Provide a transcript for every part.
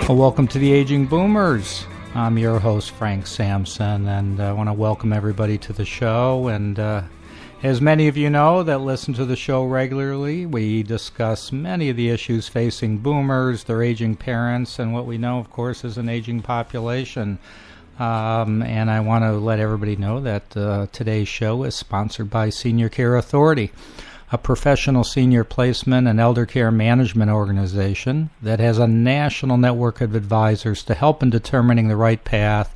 Well, welcome to the Aging Boomers. I'm your host, Frank Sampson, and I want to welcome everybody to the show. And as many of you know that listen to the show regularly, we discuss many of the issues facing boomers, their aging parents, and what we know, of course, is an aging population. And I want to let everybody know that today's show is sponsored by Senior Care Authority, a professional senior placement and elder care management organization that has a national network of advisors to help in determining the right path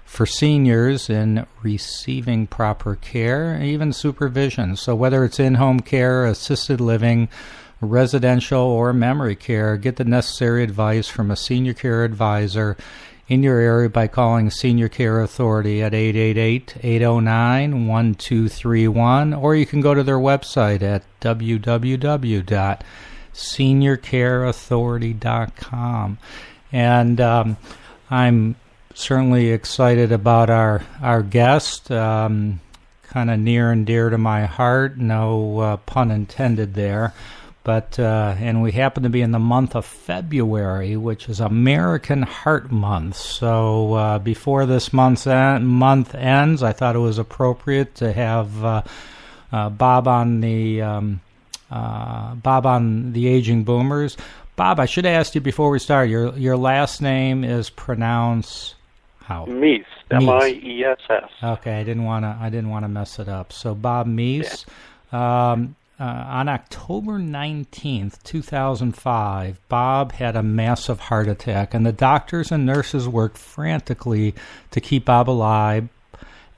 for seniors in receiving proper care and even supervision. So whether it's in-home care, assisted living, residential, or memory care, get the necessary advice from a senior care advisor in your area by calling Senior Care Authority at 888-809-1231, or you can go to their website at www.seniorcareauthority.com. And I'm certainly excited about our guest, kind of near and dear to my heart, no pun intended there. But and we happen to be in the month of February, which is American Heart Month. So before this month ends, I thought it was appropriate to have Bob on the Aging Boomers. Bob, I should have asked you before we start. Your last name is pronounced how? Miess, M-I-E-S-S. Okay, I didn't want to mess it up. So Bob Miess. Yeah. On October 19th, 2005, Bob had a massive heart attack, and the doctors and nurses worked frantically to keep Bob alive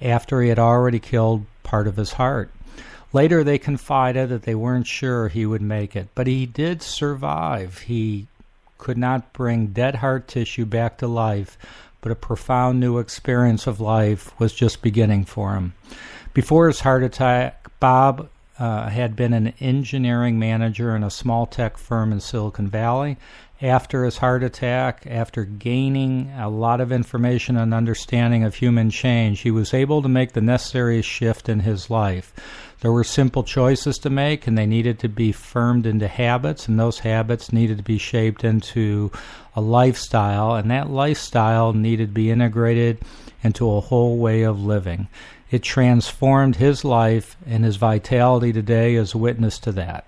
after he had already killed part of his heart. Later, they confided that they weren't sure he would make it, but he did survive. He could not bring dead heart tissue back to life, but a profound new experience of life was just beginning for him. Before his heart attack, Bob had been an engineering manager in a small tech firm in Silicon Valley. After his heart attack, after gaining a lot of information and understanding of human change, he was able to make the necessary shift in his life. There were simple choices to make, and they needed to be firmed into habits, and those habits needed to be shaped into a lifestyle, and that lifestyle needed to be integrated into a whole way of living. It transformed his life, and his vitality today is witness to that.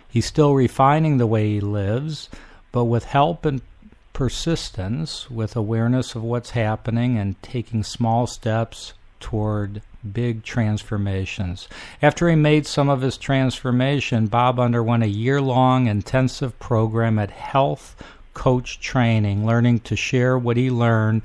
He's still refining the way he lives, but with help and persistence, with awareness of what's happening and taking small steps toward big transformations. After he made some of his transformation, Bob underwent a year-long intensive program at Health Coach Training, learning to share what he learned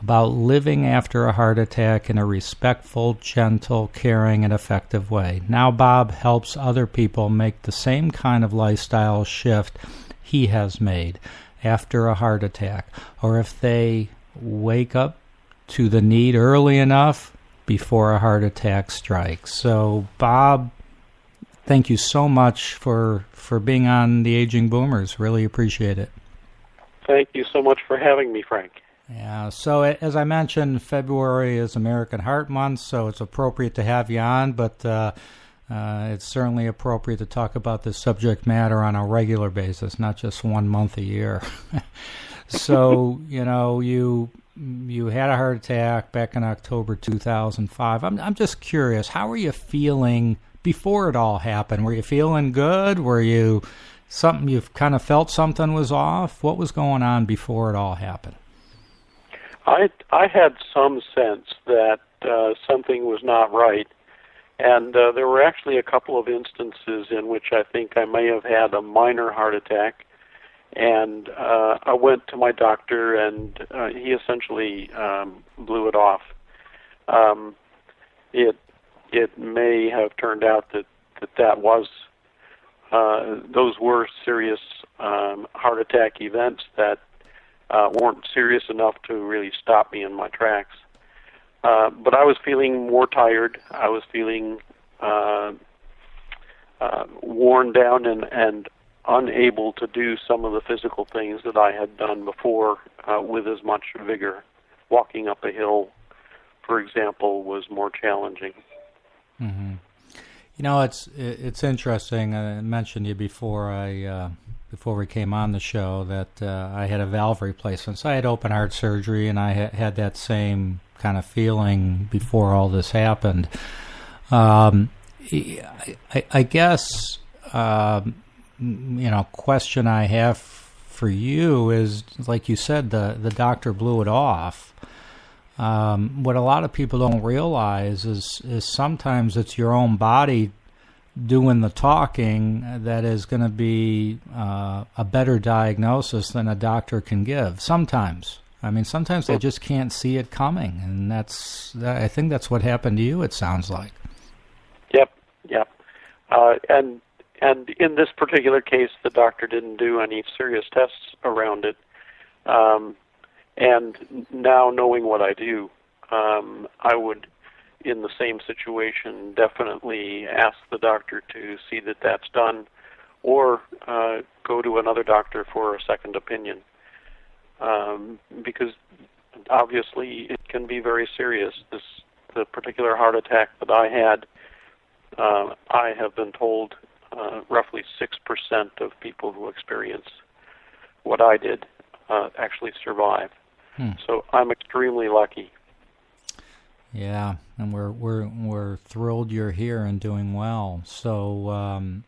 about living after a heart attack in a respectful, gentle, caring, and effective way. Now Bob helps other people make the same kind of lifestyle shift he has made after a heart attack, or if they wake up to the need early enough before a heart attack strikes. So, Bob, thank you so much for being on the Aging Boomers. Really appreciate it. Thank you so much for having me, Frank. Yeah, so as I mentioned, February is American Heart Month, so it's appropriate to have you on, but it's certainly appropriate to talk about this subject matter on a regular basis, not just 1 month a year. So, you had a heart attack back in October 2005. I'm just curious, how were you feeling before it all happened? Were you feeling good? Were you you've kind of felt something was off? What was going on before it all happened? I had some sense that something was not right, and there were actually a couple of instances in which I think I may have had a minor heart attack, and I went to my doctor, and he essentially blew it off. It may have turned out that was those were serious heart attack events that weren't serious enough to really stop me in my tracks. But I was feeling more tired. I was feeling worn down and unable to do some of the physical things that I had done before with as much vigor. Walking up a hill, for example, was more challenging. Mm-hmm. It's interesting. I mentioned to you before I before we came on the show that I had a valve replacement. So I had open heart surgery, and I had that same kind of feeling before all this happened. I guess, question I have for you is, like you said, the doctor blew it off. What a lot of people don't realize is sometimes it's your own body doing the talking that is going to be a better diagnosis than a doctor can give. Sometimes. I mean, sometimes they just can't see it coming, and I think that's what happened to you, it sounds like. Yep. And in this particular case, the doctor didn't do any serious tests around it. And now knowing what I do, I would, in the same situation, definitely ask the doctor to see that that's done, or go to another doctor for a second opinion. Because obviously it can be very serious. The particular heart attack that I had, I have been told roughly 6% of people who experience what I did actually survive. So I'm extremely lucky. Yeah, and we're thrilled you're here and doing well. So,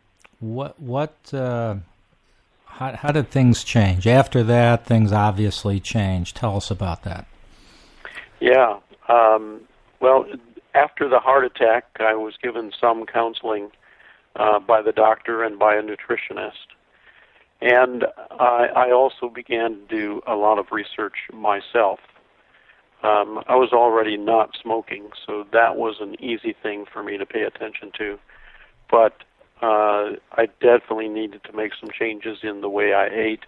how did things change after that? Things obviously changed. Tell us about that. Yeah. Well, after the heart attack, I was given some counseling by the doctor and by a nutritionist. And I also began to do a lot of research myself. I was already not smoking, so that was an easy thing for me to pay attention to. But I definitely needed to make some changes in the way I ate.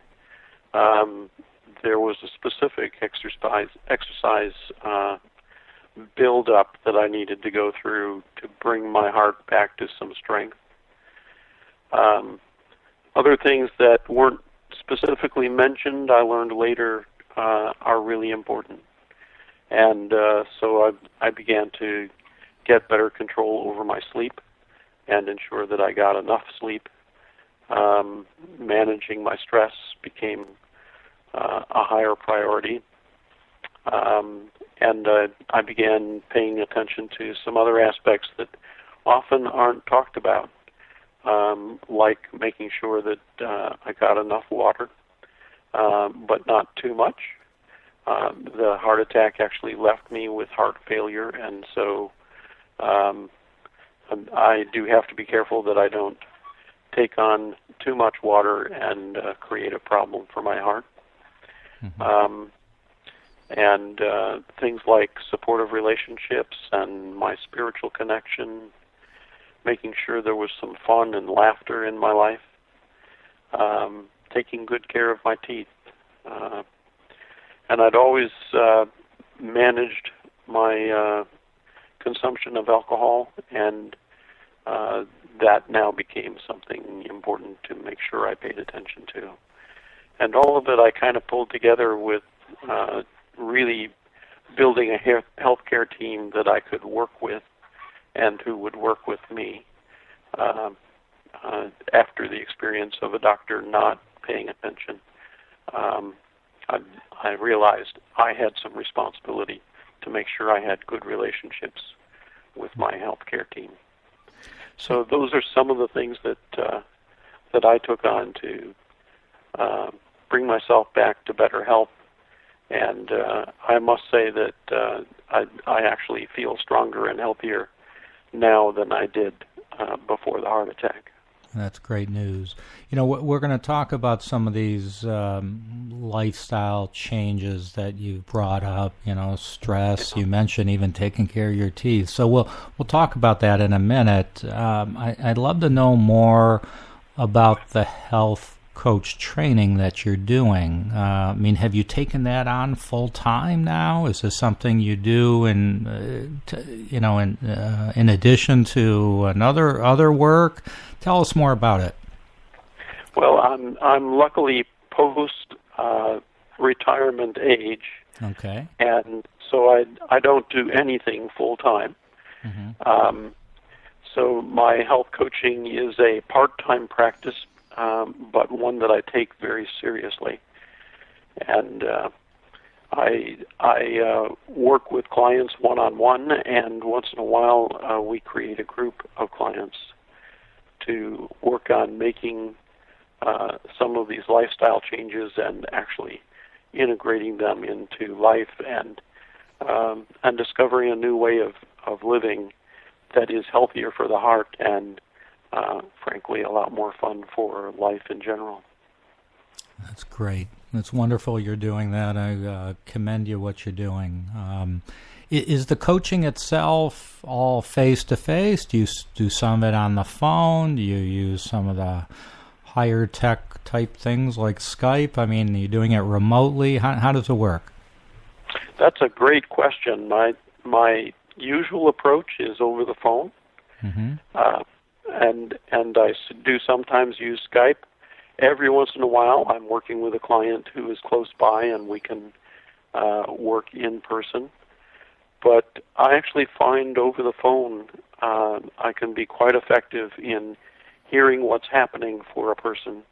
There was a specific exercise build-up that I needed to go through to bring my heart back to some strength. Other things that weren't specifically mentioned, I learned later, are really important. And so I began to get better control over my sleep and ensure that I got enough sleep. Managing my stress became a higher priority. And I began paying attention to some other aspects that often aren't talked about. Like making sure that I got enough water, but not too much. The heart attack actually left me with heart failure, and so I do have to be careful that I don't take on too much water and create a problem for my heart. Mm-hmm. And things like supportive relationships and my spiritual connection, making sure there was some fun and laughter in my life, taking good care of my teeth. And I'd always managed my consumption of alcohol, and that now became something important to make sure I paid attention to. And all of it I kind of pulled together with really building a healthcare team that I could work with and who would work with me after the experience of a doctor not paying attention. I realized I had some responsibility to make sure I had good relationships with my healthcare team. So those are some of the things that I took on to bring myself back to better health. And I must say that I actually feel stronger and healthier now than I did before the heart attack. That's great news. You know, we're going to talk about some of these lifestyle changes that you've brought up, you know, stress. You mentioned even taking care of your teeth. So we'll talk about that in a minute. I'd love to know more about the health coach training that you're doing. I mean, have you taken that on full time now? Is this something you do in addition to other work? Tell us more about it. Well, I'm luckily post retirement age. Okay. And so I don't do anything full time. Mm-hmm. So my health coaching is a part-time practice but one that I take very seriously. And I work with clients one-on-one, and once in a while we create a group of clients to work on making some of these lifestyle changes and actually integrating them into life and discovering a new way of living that is healthier for the heart and, frankly, a lot more fun for life in general. That's great. It's wonderful you're doing that. I commend you what you're doing. Is the coaching itself all face-to-face? Do you do some of it on the phone? Do you use some of the higher tech type things like Skype? I mean, are you doing it remotely? How does it work? That's a great question. My usual approach is over the phone, and I do sometimes use Skype. Every once in a while, I'm working with a client who is close by, and we can work in person. But I actually find over the phone I can be quite effective in hearing what's happening for a person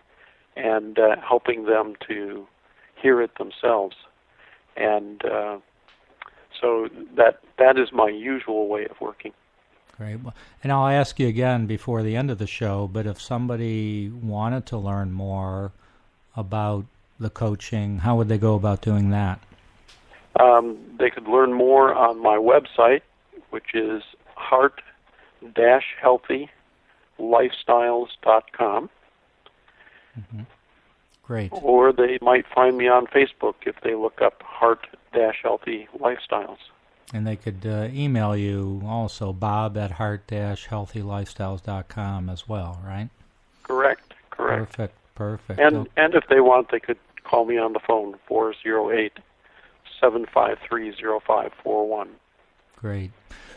and helping them to hear it themselves. And so that is my usual way of working. Great. And I'll ask you again before the end of the show, but if somebody wanted to learn more about the coaching, how would they go about doing that? They could learn more on my website, which is heart-healthylifestyles.com. Mm-hmm. Great. Or they might find me on Facebook if they look up Heart-Healthy Lifestyles. And they could email you also, bob@heart-healthylifestyles.com as well, right? Correct. Perfect. And if they want, they could call me on the phone, 408-753-0541. Great.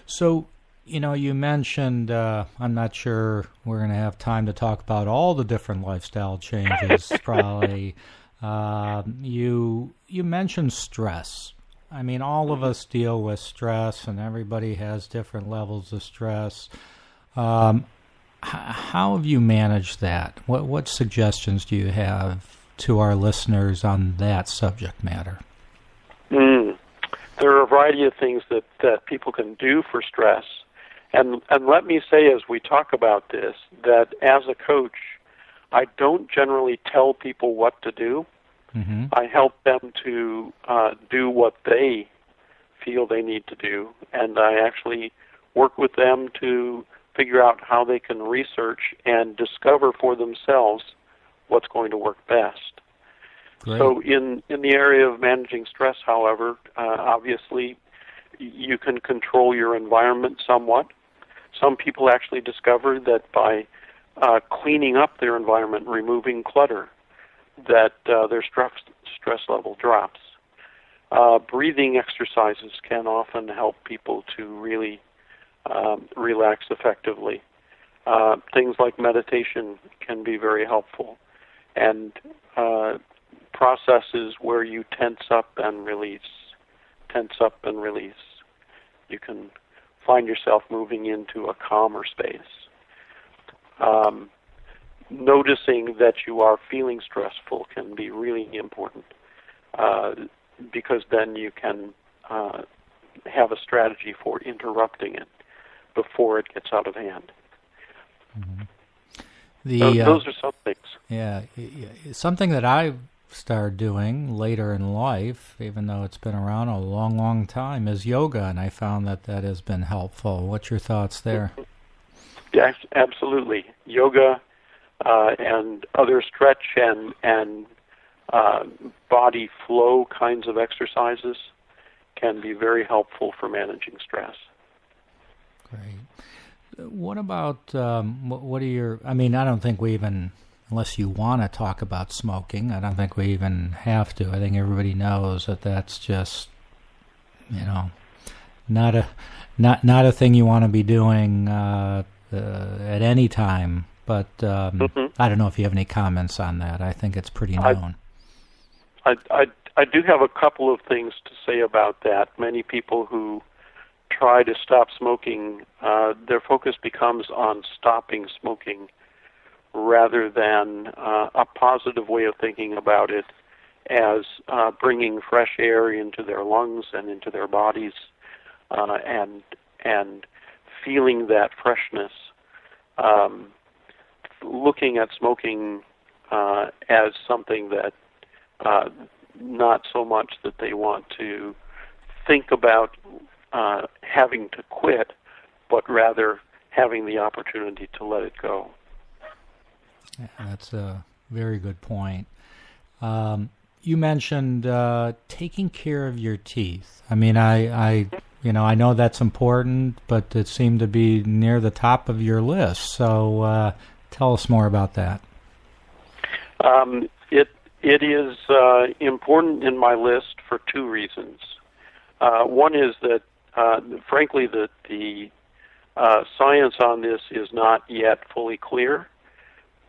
So, you mentioned, I'm not sure we're going to have time to talk about all the different lifestyle changes, probably. You mentioned stress. I mean, all of us deal with stress, and everybody has different levels of stress. How have you managed that? What suggestions do you have to our listeners on that subject matter? There are a variety of things that people can do for stress. And let me say, as we talk about this, that as a coach, I don't generally tell people what to do. Mm-hmm. I help them to do what they feel they need to do, and I actually work with them to figure out how they can research and discover for themselves what's going to work best. Great. So in the area of managing stress, however, obviously you can control your environment somewhat. Some people actually discover that by cleaning up their environment, removing clutter, that their stress level drops. Breathing exercises can often help people to really relax effectively. Things like meditation can be very helpful. And processes where you tense up and release. You can find yourself moving into a calmer space. Noticing that you are feeling stressful can be really important because then you can have a strategy for interrupting it before it gets out of hand. Mm-hmm. Those are some things. Yeah, something that I've started doing later in life, even though it's been around a long, long time, is yoga, and I found that has been helpful. What's your thoughts there? Yes, absolutely. Yoga and other stretch and body flow kinds of exercises can be very helpful for managing stress. Great. What about, what are your, I mean, I don't think we even, unless you want to talk about smoking, I don't think we even have to. I think everybody knows that that's just, not a thing you want to be doing at any time. But I don't know if you have any comments on that. I think it's pretty known. I do have a couple of things to say about that. Many people who try to stop smoking, their focus becomes on stopping smoking rather than a positive way of thinking about it as bringing fresh air into their lungs and into their bodies, and feeling that freshness. Looking at smoking as something that not so much that they want to think about having to quit, but rather having the opportunity to let it go. Yeah, that's a very good point. You mentioned taking care of your teeth. I mean, I know that's important, but it seemed to be near the top of your list. So tell us more about that. It is important in my list for two reasons. One is that, frankly, that the science on this is not yet fully clear,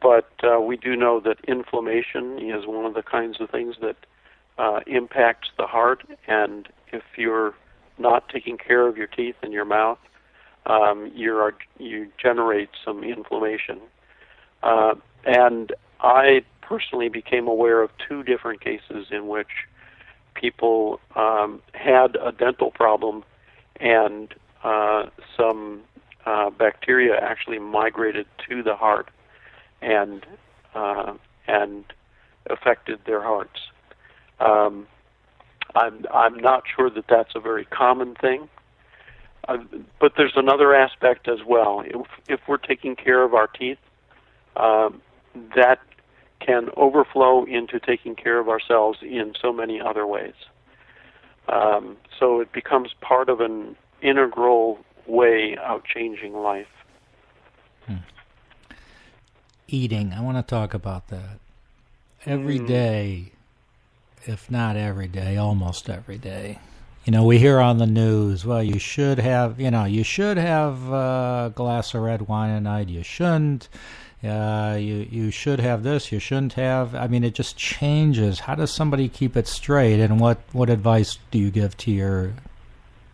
but we do know that inflammation is one of the kinds of things that impacts the heart, and if you're not taking care of your teeth and your mouth, you generate some inflammation. And I personally became aware of two different cases in which people had a dental problem, and some bacteria actually migrated to the heart and affected their hearts. I'm not sure that that's a very common thing, but there's another aspect as well. If we're taking care of our teeth, that can overflow into taking care of ourselves in so many other ways. So it becomes part of an integral way of changing life. Eating, I want to talk about that. Every day, if not every day, almost every day. You know, we hear on the news, well, you should have a glass of red wine a night. You shouldn't. You should have this. You shouldn't have. I mean, it just changes. How does somebody keep it straight? And what advice do you give to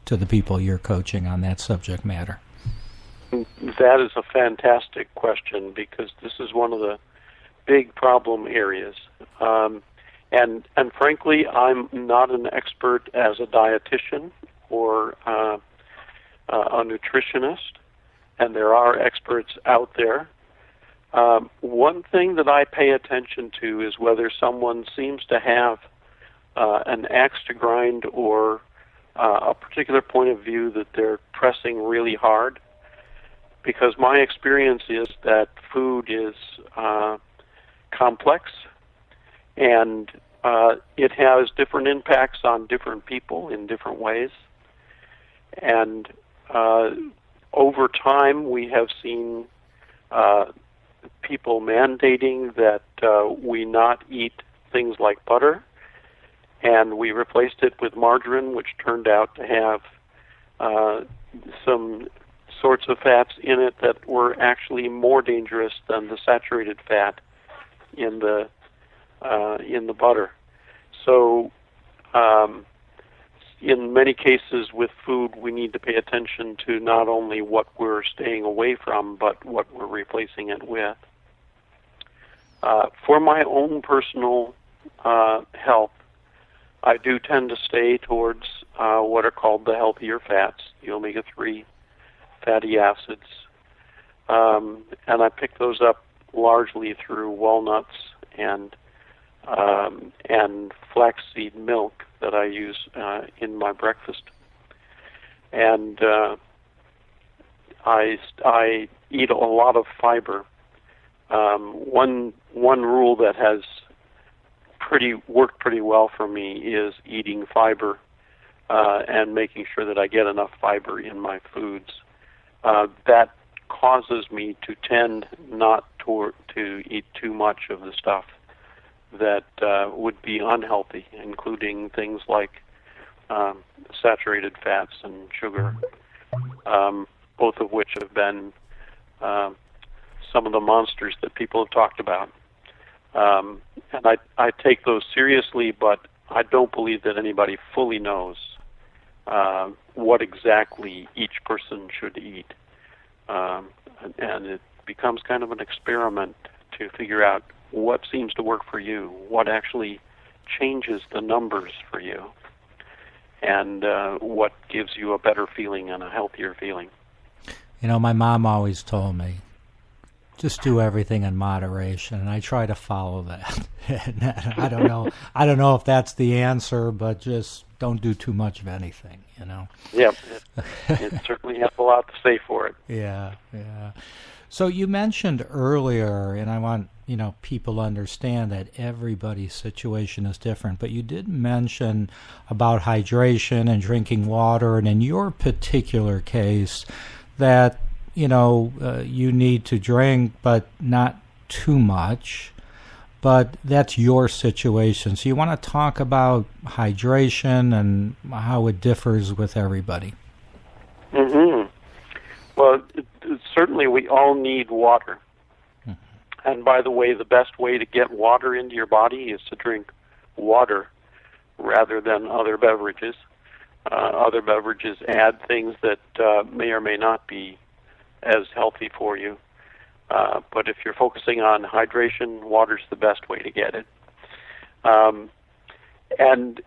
the people you're coaching on that subject matter? That is a fantastic question, because this is one of the big problem areas. And frankly, I'm not an expert as a dietitian or a nutritionist, and there are experts out there. One thing that I pay attention to is whether someone seems to have an axe to grind or a particular point of view that they're pressing really hard, because my experience is that food is complex, and it has different impacts on different people in different ways. And over time, we have seen people mandating that we not eat things like butter, and we replaced it with margarine, which turned out to have some sorts of fats in it that were actually more dangerous than the saturated fat in the butter. So in many cases with food, we need to pay attention to not only what we're staying away from, but what we're replacing it with. For my own personal health, I do tend to stay towards what are called the healthier fats, the omega-3 fatty acids. And I pick those up largely through walnuts and flaxseed milk that I use in my breakfast. And I eat a lot of fiber. One rule that has worked pretty well for me is eating fiber and making sure that I get enough fiber in my foods. That causes me to tend not to eat too much of the stuff that would be unhealthy, including things like saturated fats and sugar, both of which have been some of the monsters that people have talked about. And I take those seriously, but I don't believe that anybody fully knows what exactly each person should eat. And it becomes kind of an experiment to figure out what seems to work for you, what actually changes the numbers for you, and what gives you a better feeling and a healthier feeling. You know, my mom always told me, just do everything in moderation, and I try to follow that. And I don't know if that's the answer, but just don't do too much of anything, you know. Yeah, it certainly has a lot to say for it. Yeah. So you mentioned earlier, and I want people to understand that everybody's situation is different, but you did mention about hydration and drinking water, and in your particular case, that you need to drink, but not too much. But that's your situation. So you want to talk about hydration and how it differs with everybody. Mm-hmm. Well, certainly we all need water. Mm-hmm. And by the way, the best way to get water into your body is to drink water rather than other beverages. Other beverages add things that may or may not be as healthy for you. But if you're focusing on hydration, water's the best way to get it. And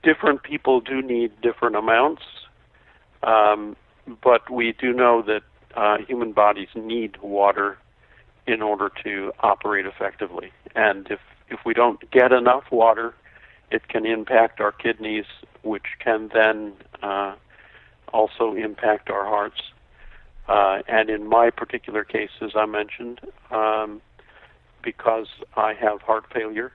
different people do need different amounts, but we do know that human bodies need water in order to operate effectively. And if we don't get enough water, it can impact our kidneys, which can then also impact our hearts. And in my particular case, as I mentioned, because I have heart failure,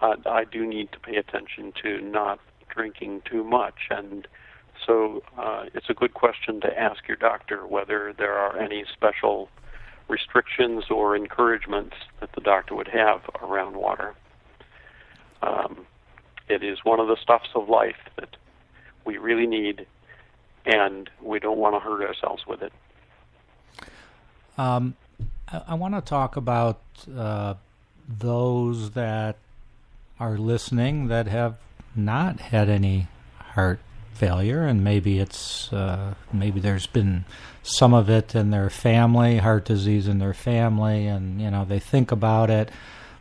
I do need to pay attention to not drinking too much. And so it's a good question to ask your doctor whether there are any special restrictions or encouragements that the doctor would have around water. It is one of the stuffs of life that we really need, and we don't want to hurt ourselves with it. I want to talk about those that are listening that have not had any heart failure, and maybe it's maybe there's been some of it in their family, heart disease in their family, and they think about it.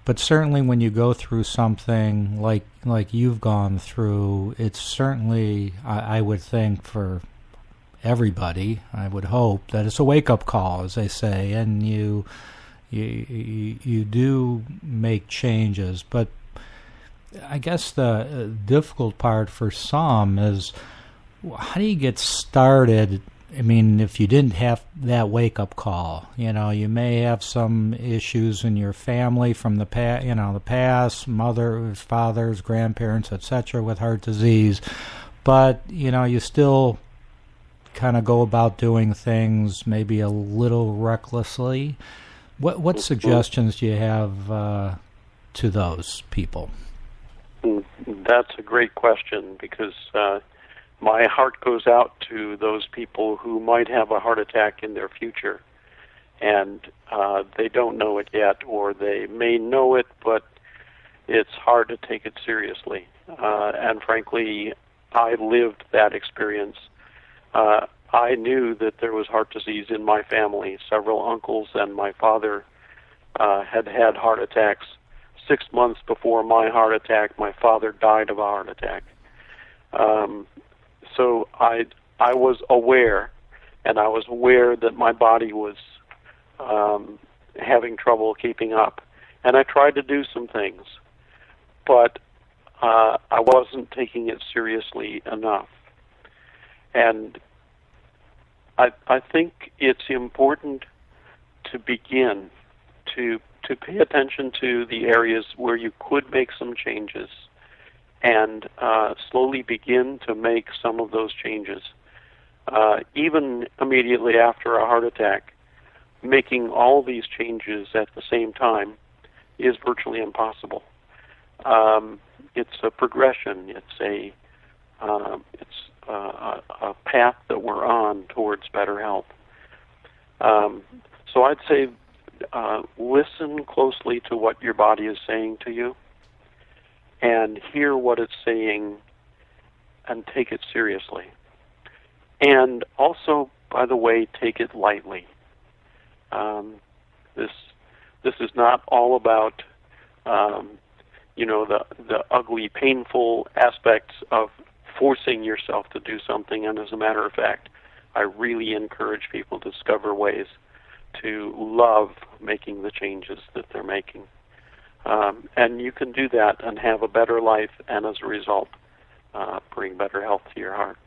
But certainly when you go through something like you've gone through, it's certainly, I would think, for everybody, I would hope, that it's a wake-up call, as they say, and you do make changes. But I guess the difficult part for some is, how do you get started? I mean, if you didn't have that wake-up call, you may have some issues in your family from the past, mothers, fathers, grandparents, etc., with heart disease, but you still kind of go about doing things maybe a little recklessly. What suggestions do you have to those people? That's a great question, because my heart goes out to those people who might have a heart attack in their future, and they don't know it yet, or they may know it, but it's hard to take it seriously. And frankly, I lived that experience. I knew that there was heart disease in my family. Several uncles and my father had heart attacks. 6 months before my heart attack, my father died of a heart attack. So I was aware, and I was aware that my body was having trouble keeping up. And I tried to do some things, but I wasn't taking it seriously enough. And I think it's important to begin to pay attention to the areas where you could make some changes, and slowly begin to make some of those changes. Even immediately after a heart attack, making all these changes at the same time is virtually impossible. It's a progression. It's a path that we're on towards better health. So I'd say listen closely to what your body is saying to you, and hear what it's saying, and take it seriously. And also, by the way, take it lightly. This is not all about, the ugly, painful aspects of forcing yourself to do something. And as a matter of fact, I really encourage people to discover ways to love making the changes that they're making. And you can do that and have a better life, and as a result, bring better health to your heart.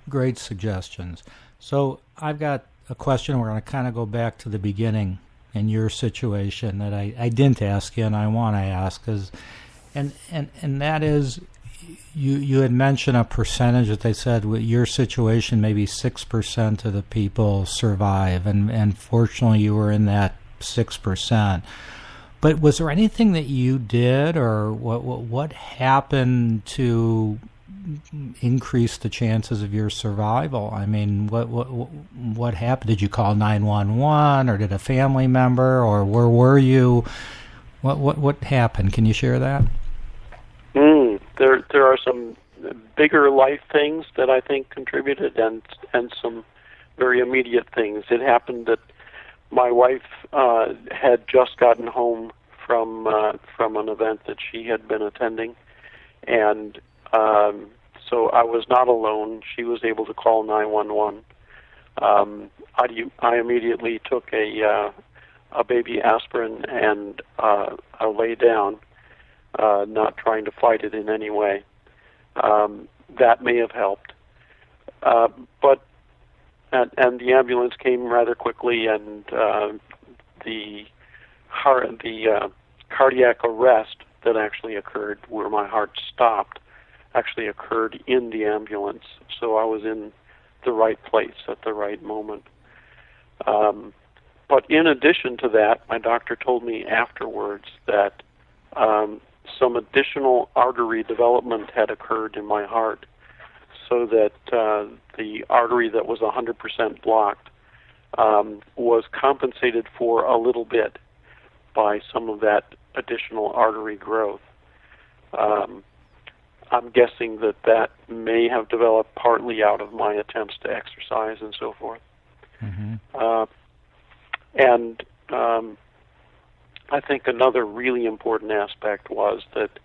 Great suggestions. So I've got a question. We're going to kind of go back to the beginning in your situation that I didn't ask you, and I want to ask, and that is, you had mentioned a percentage that they said with your situation, maybe 6% of the people survive, and fortunately you were in that 6%. But was there anything that you did, or what happened to increase the chances of your survival? I mean, what happened? Did you call 911, or did a family member, or where were you? What happened? Can you share that? There are some bigger life things that I think contributed, and some very immediate things. It happened that my wife had just gotten home from an event that she had been attending, and so I was not alone. She was able to call 911. I immediately took a baby aspirin, and I lay down, not trying to fight it in any way. That may have helped, but the ambulance came rather quickly, and the cardiac arrest that actually occurred, where my heart stopped, actually occurred in the ambulance. So I was in the right place at the right moment. But in addition to that, my doctor told me afterwards that some additional artery development had occurred in my heart, so that the artery that was 100% blocked was compensated for a little bit by some of that additional artery growth. I'm guessing that may have developed partly out of my attempts to exercise and so forth. Mm-hmm. And I think another really important aspect was that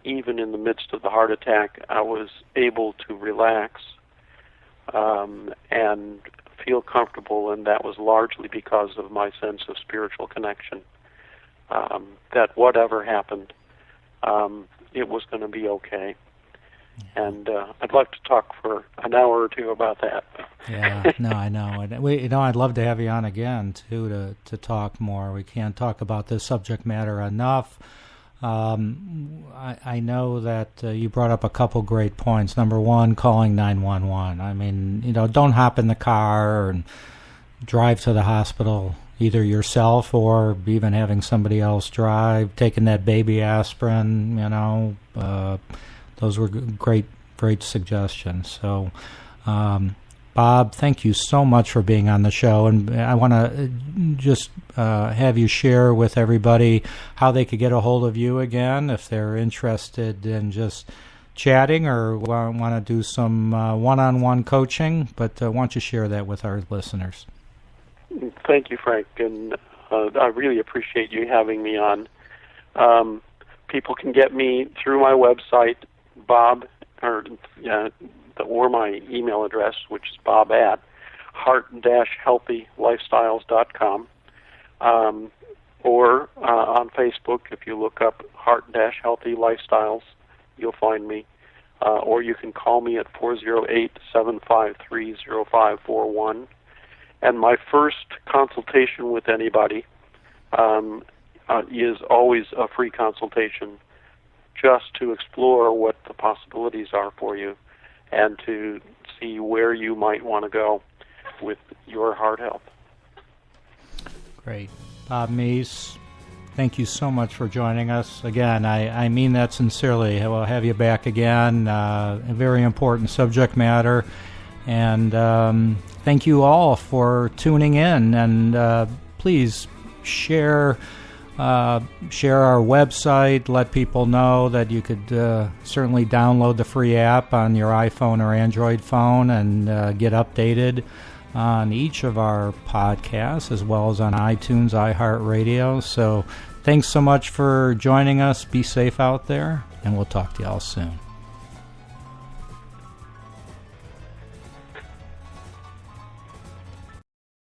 even in the midst of the heart attack, I was able to relax and feel comfortable, and that was largely because of my sense of spiritual connection, that whatever happened, it was going to be okay. And I'd like to talk for an hour or two about that. Yeah, no, I know. I'd love to have you on again, too, to talk more. We can't talk about this subject matter enough. I know that you brought up a couple great points. Number one, calling 911. I mean, don't hop in the car and drive to the hospital, either yourself or even having somebody else drive, taking that baby aspirin, those were great suggestions. So, Bob, thank you so much for being on the show. And I want to just have you share with everybody how they could get a hold of you again if they're interested in just chatting or want to do some one-on-one coaching. But why don't you share that with our listeners? Thank you, Frank. And I really appreciate you having me on. People can get me through my website, or my email address, which is bob@heart-healthylifestyles.com, or on Facebook. If you look up Heart-Healthy Lifestyles, you'll find me, or you can call me at 408-753-0541. And my first consultation with anybody is always a free consultation, just to explore what the possibilities are for you and to see where you might want to go with your heart health. Great. Bob Miess, thank you so much for joining us. Again, I mean that sincerely. We'll have you back again. A very important subject matter. And thank you all for tuning in. And please share our website. Let people know that you could certainly download the free app on your iPhone or Android phone and get updated on each of our podcasts, as well as on iTunes, iHeartRadio. So thanks so much for joining us. Be safe out there, and we'll talk to you all soon.